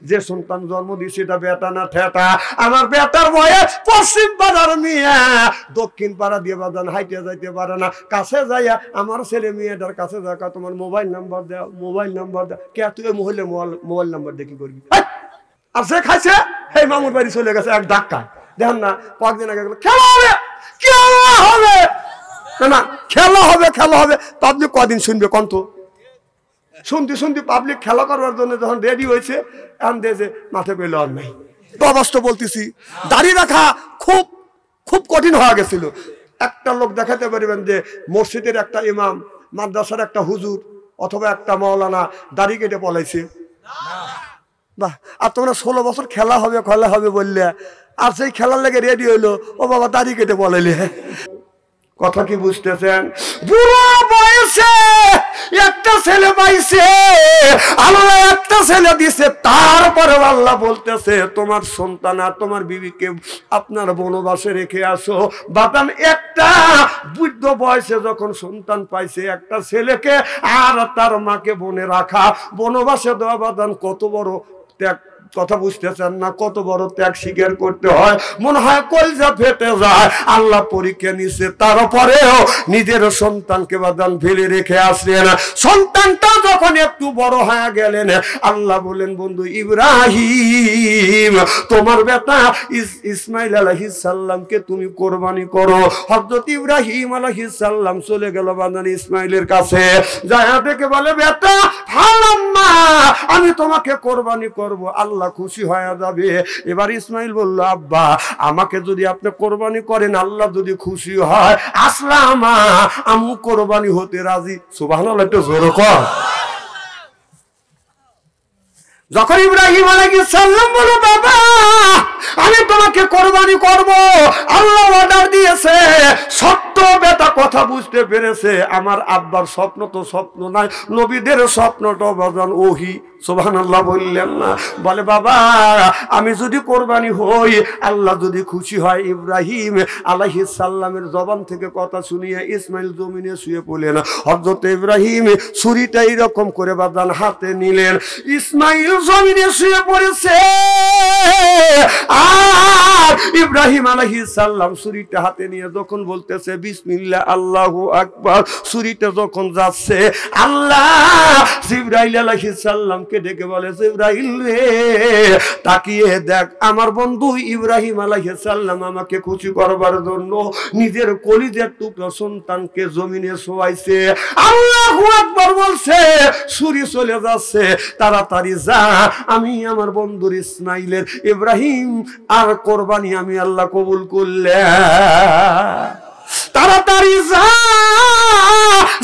যে সন্তান জন্ম দিয়েছে এটা বেটা না ঠেটা। আমার বেটার বয়স পশ্চিম বাজার মিয়া দক্ষিণ পাড়া দিয়ে বাজান হাইটে যাইতে পারে না, কাছে যাইয়া আমার ছেলে মেয়েটার কাছে যাকা তোমার মোবাইল নাম্বার দাও, মোবাইল নাম্বার দাও। কে তুই মহিলা মোবাইল নাম্বার দিয়ে কি করবি? আর সে খাইছে এই মামুর বাড়ি চলে গেছে এক ধাক্কা। দেখেন না কয়েকদিন আগে খেলা হবে, খেলা হবে না, খেলা হবে, খেলা হবে। পাবলিক কদিন শুনবে কন্ত? শুনতে শুনতে পাবলিক খেলা করবার জন্য যখন রেডি হয়েছে এখন দেখে মাঠে পেল আর নাই। তো অবস্থা বলতেছি দাঁড়িয়ে রাখা খুব খুব কঠিন হয়ে গেছিল। একটা লোক দেখাতে পারবেন যে মসজিদের একটা ইমাম, মাদ্রাসার একটা হুজুর অথবা একটা মাওলানা দাড়ি কেটে পলাইছে? বাহ। আর তোমরা 16 বছর খেলা হবে খেলা হবে বললে, আর সেই খেলার লেগে রেডি হইলো ও বাবা দাড়ি কেটে পলাইলে। কথা কি বুঝতেছেন? বুড়ো বয়সে একটা ছেলে পাইছে, আল্লাহ একটা ছেলে দিছে, তারপরে আল্লাহ বলতেছে তোমার সন্তান আর তোমার বিবিকে আপনার বনবাসে রেখে আসো। বাতান একটা বৃদ্ধ বয়সে যখন সন্তান পাইছে একটা ছেলেকে আর তার মাকে বনে রাখা, বনবাসে দেওয়া বাতান কত বড় ত্যাগ। কথা বুঝতেছেন না? কত বড় ত্যাগ স্বীকার করতে হয়, মনে হয় কলজা ফেটে যায়। আল্লাহ পরীক্ষা নিচ্ছে, তারপরেও নিজের সন্তানকে বাদান ফেলে রেখে আসলেন। সন্তানটা যখন একটু বড় হয়ে গেলেন আল্লাহ বলেন বন্ধু ইব্রাহিম তোমার বেটা ইসমাইল আলাইহিস সালামকে তুমি কোরবানি করো। হযরত ইব্রাহিম আলাইহিস সালাম চলে গেল বাদান ইসমাইলের কাছে, যায় দেখে বলে বেটা হালাম্মা আমি তোমাকে কোরবানি করব, আল্লাহ খুশি হয়ে যাবে। এবার ইসমাইল বলল আব্বা আমাকে যদি আপনি কোরবানি করেন আল্লাহ যদি খুশি হয় আসলাম আম্মু কোরবানি হতে রাজি। সুবহানাল্লাহ, একটু জোরে কর। যখন ইব্রাহিম আলাইহিস সালাম বলল বাবা আমি তোমাকে কোরবানি করব, আল্লাহ অর্ডার দিয়েছে, সত্য বেটা কথা বুঝতে পেরেছে। আমার আব্বার স্বপ্ন তো স্বপ্ন নয়, নবীদের স্বপ্নটা বাজান ওহি। সুবহানাল্লাহ বললেন না? বলে বাবা আমি যদি কোরবানি হই আল্লাহ যদি খুশি হয়। ইব্রাহিম আলাইহিস সালামের জবান থেকে কথা শুনিয়ে ইসমাইল জমিনে শুয়ে পড়লেন। হযরত ইব্রাহিম ছুরিটা এরকম করে বাজান হাতে নিলেন, ইসমাইল জমিনে শুয়ে পড়েছে। আর ইব্রাহিম আলাইহিস সালাম ছুরিটা হাতে নিয়ে যখন বলতেছে বিসমিল্লাহ আল্লাহু আকবার, ছুরিটা যখন যাচ্ছে আল্লাহ জিবরাইল আলাইহিস সালামকে ডেকে বলে জিবরাইল রে তাকিয়ে দেখ আমার বন্ধু ইব্রাহিম আলাইহিস সালাম আমাকে খুশি করবার জন্য নিজের কলিজার টুকরা সন্তানকে জমিনে শোয়াইছে। আল্লাহু আকবার বলছে, ছুরি চলে যাচ্ছে, তাড়াতাড়ি যা আমি আমার বন্ধুর ইসমাইলের ইব্রাহিম আর কোরবানি আমি আল্লাহ কবুল করলে। তাড়াতাড়ি যা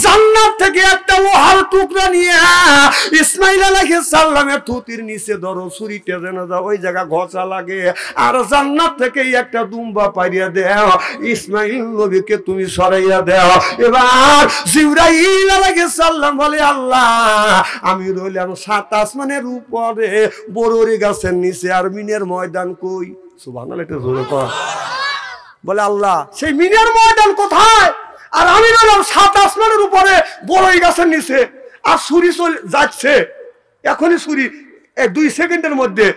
জান্নাত থেকে একটা লোহার টুকরা নিয়ে ইসমাইল আলাইহিস সালামের থুতির নিচে ধরো, ছুরিটা যেন যা ওই জায়গা ঘষা লাগে, আর জান্নাত থেকে একটা দুম্বা পাইয়া দেও, ইসমাইল নবীকে তুমি সরাইয়া দেও। এবার জিবরাইল আলাইহিস সালাম বলে আল্লাহ আমি রইলাম 7 আসমানের উপরে বড়রি গাছের নিচে, আর মিনের ময়দান কই? সুবহানাল্লাহ, এটা জোরে কর। বলে আল্লাহ সেই মিনের ময়দান কোথায়? আর আমি রইলাম 7 আসমানের উপরে বড়ই গাছের নিচে, আর ছুরি চলে যাচ্ছে এখনই, ছুরি 2 সেকেন্ডের মধ্যে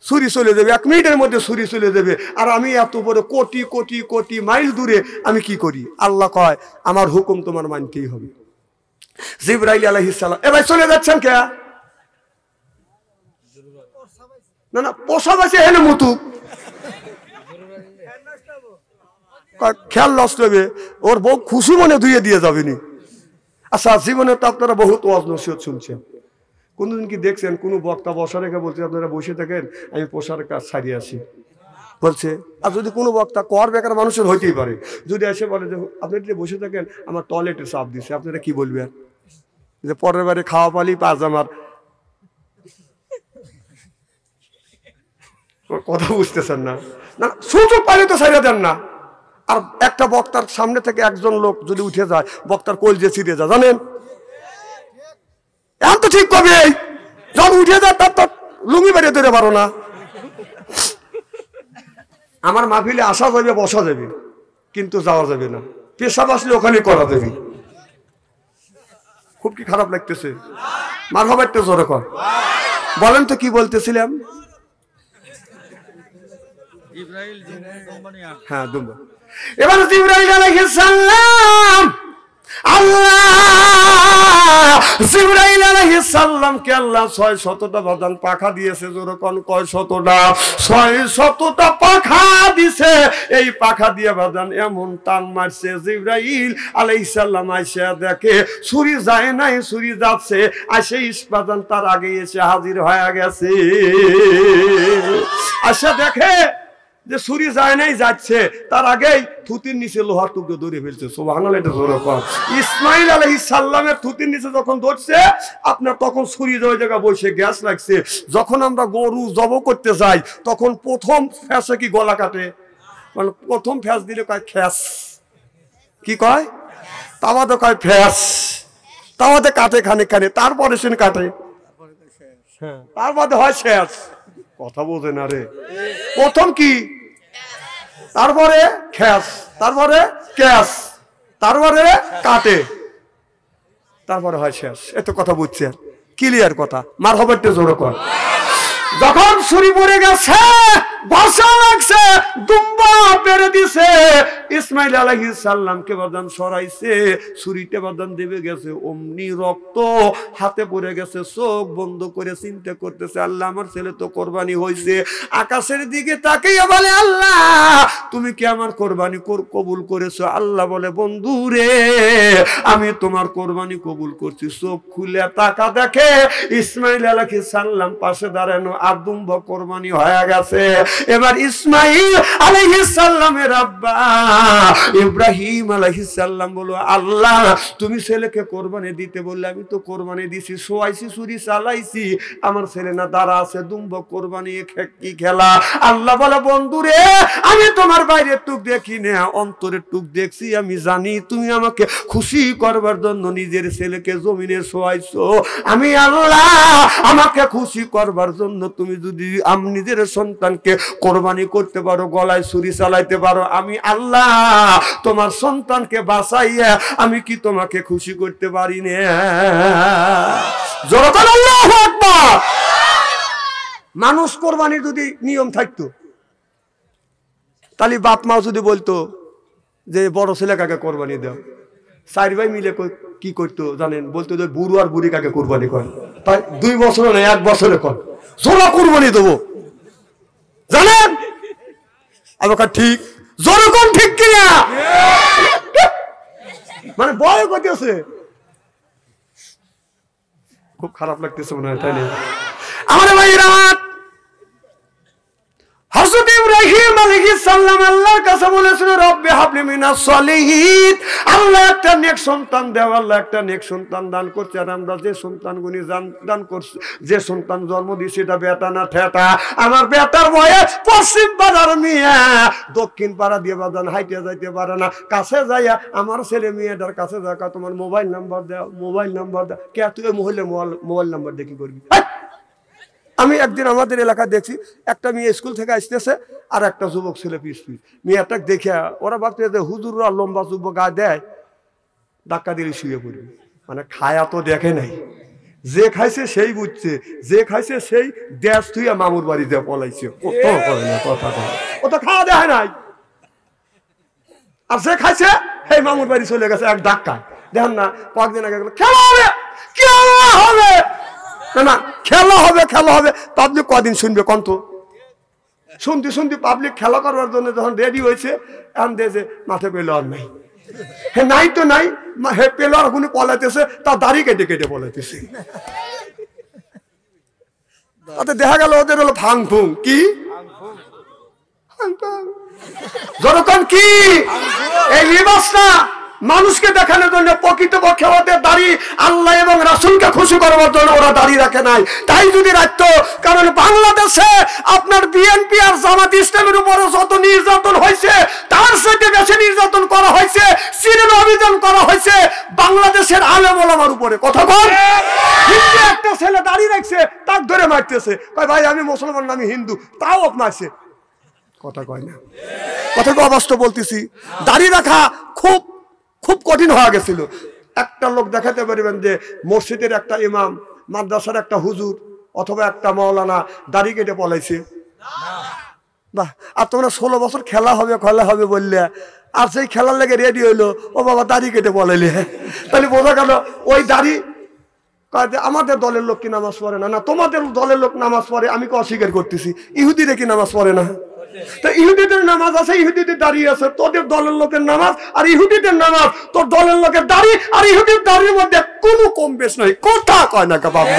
ছুরি চলে যাবে, 1 মিনিটের মধ্যে ছুরি চলে যাবে, আর আমি এত বড় কোটি কোটি কোটি মাইল দূরে আমি কি করি? আল্লাহ কয় আমার হুকুম তোমার মানতেই হবে। জিবরাইল আলাইহিস সালাম এবার চলে যাচ্ছেন কে? না না পোষা বাসে হেনে মুতুক খেয়াল নষ্ট হবে, ওর বউ খুশি মনে ধুয়ে দিয়ে যাবেনি। আচ্ছা জীবনে তো আপনারা বহুত ওয়াজ নসিহত শুনছেন, কোনদিন কি দেখছেন কোনো বক্তা বসা রেখে বলছে আপনারা বসে থাকেন আমি পোষার কাজ ছাড়িয়ে আসি বলছে? আর যদি কোনো বক্তা কর বেকার মানুষের হইতেই পারে, যদি এসে বলে যে আপনি যদি বসে থাকেন আমার টয়লেটে চাপ দিচ্ছে, আপনারা কি বলবেন? যে পরের বারে খাওয়া পালি পাজামার কথা বুঝতেছেন না? না সুযোগ পাইলে তো ছাড়িয়ে দেন না। আর একটা বক্তার সামনে থেকে একজন লোক যদি উঠে যায় বক্তার কলজে ছিঁড়ে যায়, জানেন? এখন তো ঠিক কবে যখন উঠে যায় তার তো লুঙ্গি বেরিয়ে ধরে পারো না। আমার মাহফিলে আসা যাবে বসা যাবে কিন্তু যাওয়া যাবে না, পেশাব আসলে ওখানে করা যাবে। খুব কি খারাপ লাগতেছে? মারহাবা একটু জোরে কর। বলেন তো কি বলতেছিলাম? হ্যাঁ, দুম্বা। এবার জিবরাইল আলাইহিস সালাম আল্লাহ জিবরাইল আলাইহিস সালামকে আল্লাহ 600টা বাদান পাখা দিয়েছে। যেরকম কয় শতটা? 600টা পাখা দিছে। এই পাখা দিয়ে বাদান এমন টান মারছে, জিবরাইল আলাইহিস সালাম আইসা দেখে ছুরি যায় নাই, ছুরি যাচ্ছে। আসে ইসবাদান তার আগে এসে হাজির হয়ে গেছে। আসা দেখে যে ছুরি যায় নাই, যাচ্ছে, তার আগেই থুতির নিচে লোহার টুকরো ধরে ফেলছে। সুবহানাল্লাহ, এটা জোরে কর। ইসমাইল আলাইহিস সালামের থুতির নিচে যখন ধরছে, আপনার তখন ছুরি ওই জায়গায় বসে গ্যাস লাগছে। যখন আমরা গরু জব করতে যাই, তখন প্রথম ফ্যাসে কি গলা কাটে? মানে প্রথম ফ্যাস দিলে কয় খ্যাস, কি কয়? তাওয়াতে কয় ফ্যাস, তাওয়াতে কাটে খানে খানে, তারপরে সে কাটে, তারপরে হয় শেষ। কথা বোঝে না রে। প্রথম কি, তারপরে খ্যাস, তারপরে ক্যাস, তারপরে কাটে, তারপরে হয় শেষ। এত কথা বুঝছেন? ক্লিয়ার কথা। মার হবে জোরে কর। যখন ছুরি পড়ে গেছে, বসা লাগছে, দুম্বা পেরে দিছে, ইসমাইল আলাইহিস সালামকে বাদান সরাইছে, ছুরিতে বাদান দেবে গেছে, অমনি রক্ত হাতে পড়ে গেছে। চোখ বন্ধ করে চিন্তা করতেছে, আল্লাহ আমার ছেলে তো কোরবানি হয়েছে। আকাশের দিকে তাকিয়ে বলে, আল্লাহ তুমি কি আমার কোরবানি কবুল করেছো? আল্লাহ বলে, বন্ধু রে আমি তোমার কোরবানি কবুল করছি। চোখ খুলে তাকা দেখে ইসমাইল আলাইহিস সালাম পাশে দাঁড়ানো, আর দুম্বা কোরবানি হয়ে গেছে। এবার ইসমাইল আলাইহিস সালামের আব্বা ইব্রাহিম আলাইহিস সালাম বলো, আল্লাহ তুমি ছেলেকে কোরবানি দিতে বললে, আমি তো কোরবানি দিছি, শোয়াইছি, ছুরি চালাইছি, আমার ছেলে না দাঁড়া আছে, দুম্বা কোরবানি কি খেলা? আল্লাহ বলে, বন্ধুরে আমি তোমার বাইরের টুক দেখি না, অন্তরের টুক দেখছি। আমি জানি তুমি আমাকে খুশি করবার জন্য নিজের ছেলেকে জমিনে শোয়াইছো। আমি আল্লাহ আমাকে খুশি করবার জন্য তুমি যদি নিজের সন্তানকে কোরবানি করতে পারো, গলায় ছুরি চালাইতে পারো, আমি আল্লাহ তোমার সন্তানকে বাঁচাইয়া আমি কি তোমাকে খুশি করতে পারি না? জোরে বলো আল্লাহু আকবার। মানুষ কোরবানির যদি নিয়ম থাকতো, তাহলে বাপ মা যদি বলতো যে বড় ছেলে কাকে কোরবানি দাও, 4 ভাই মিলে কি করতো জানেন? বলতো যে বুড়ো আর বুড়ি কাকে কোরবানি করে, তাই 2 বছরে না 1 বছরে কর, জোড়া কোরবানি দেবো, জানেন? আমার ঠিক জোরে কোন ঠিক কিনা? মানে বয় করতেছে, খুব খারাপ লাগতেছে মনে হয়, তাই না? আমার ভাইরা, হযরত ইব্রাহিম আলাইহিস সালাম আল্লাহর কাছে বলেছিল, রব্বি হাবলি মিনাস সলিহিন, আল্লাহ একটা নেক সন্তান দাও। আল্লাহ একটা নেক সন্তান দান করছে। আর আমরা যে সন্তানগুলি দান করছি, যে সন্তান জন্ম দিয়েছি, এটা বেটা না ঠেটা। আমার বেটার বয়স পশ্চিম বাজার মিয়া, দক্ষিণ পাড়া দিয়ে বাজান হাইটে যাইতে পারে না। কাছে যাইয়া আমার ছেলে মেয়েটার কাছে যাকা, তোমার মোবাইল নাম্বার দাও, মোবাইল নাম্বার দাও। কে তুই মহিলা মোবাইল নাম্বার দিয়ে কি করবি? আমি একদিন আমাদের এলাকায় দেখছি, একটা মেয়ে স্কুল থেকে আসতেছে, আর একটা যুবক ছেলে পিস পিস। মেয়েটা দেখে ওরা ভাবতে যে হুজুররা লম্বা যুবক গায়ে দেয়, ধাক্কা দিলে শুয়ে পড়বে। মানে খায়া তো দেখে নাই, যে খাইছে সেই বুঝছে, যে খাইছে সেই দেশ থুইয়া মামুর বাড়িতে পলাইছে। ও তো খাওয়া দেয় নাই, আর যে খাইছে সেই মামুর বাড়ি চলে গেছে এক ধাক্কা। দেখেন না, কয়েকদিন আগে খেলা হবে, খেলা হবে, না খেলা হবে, খেলা হবে। পাবলিক কদিন শুনবে কন্ত? শুনতে শুনতে পাবলিক খেলা করবার জন্য যখন রেডি হয়েছে, এখন দেখে মাঠে পেল আর নাই। হে নাই তো নাই, হে পেল আর কোনো পলাইতেছে, তার দাড়ি কেটে কেটে পলাইতেছে। তাতে দেখা গেল ওদের হলো ফাং ফুং। কি যখন কি এই লিবাসটা মানুষকে দেখানোর জন্য, প্রকৃতপক্ষে ওদের দাড়ি আল্লাহ এবং রাসূলকে খুশি করবার জন্য ওরা দাড়ি রাখে নাই। তাই যদি রাখতো, কারণ বাংলাদেশে আপনার বিএনপি আর জামাত ইসলামের উপরে যত নির্যাতন হয়েছে, তার সাথে বেশি নির্যাতন করা হয়েছে, সিরিয়াল অভিযান করা হয়েছে বাংলাদেশের আলেম ওলামার উপরে। কথা বল, হিন্দু একটা ছেলে দাড়ি রাখছে, তাক ধরে মারতেছে, কয় ভাই আমি মুসলমান না আমি হিন্দু, তাও মারছে। কথা কয় না, কথা অবাস্তব বলতেছি। দাড়ি রাখা খুব খুব কঠিন হয়ে গেছিল। একটা লোক দেখাতে পারবেন যে মসজিদের একটা ইমাম, মাদ্রাসার একটা হুজুর, অথবা একটা মাওলানা দাড়ি কেটে পলাইছে। বাহ, আর তোমরা 16 বছর খেলা হবে বললে, আর সেই খেলার লেগে রেডি হইলো, ও বাবা দাড়ি কেটে পলাইলে। তাহলে বোঝা গেল ওই দাড়ি আমাদের দলের লোক কি নামাজ পড়ে না? না, তোমাদের দলের লোক নামাজ পড়ে, আমি কি অস্বীকার করতেছি? ইহুদিরা কি নামাজ পড়ে না? তো ইহুদিদের নামাজ আছে, ইহুদিদের দাঁড়িয়ে আছে, তোদের দলের লোকের নামাজ আর ইহুদিদের নামাজ, তোর দলের লোকের দাড়ি আর ইহুদির দাড়ির মধ্যে কোনো কম বেশ নাই, কথা কয় না বাবু।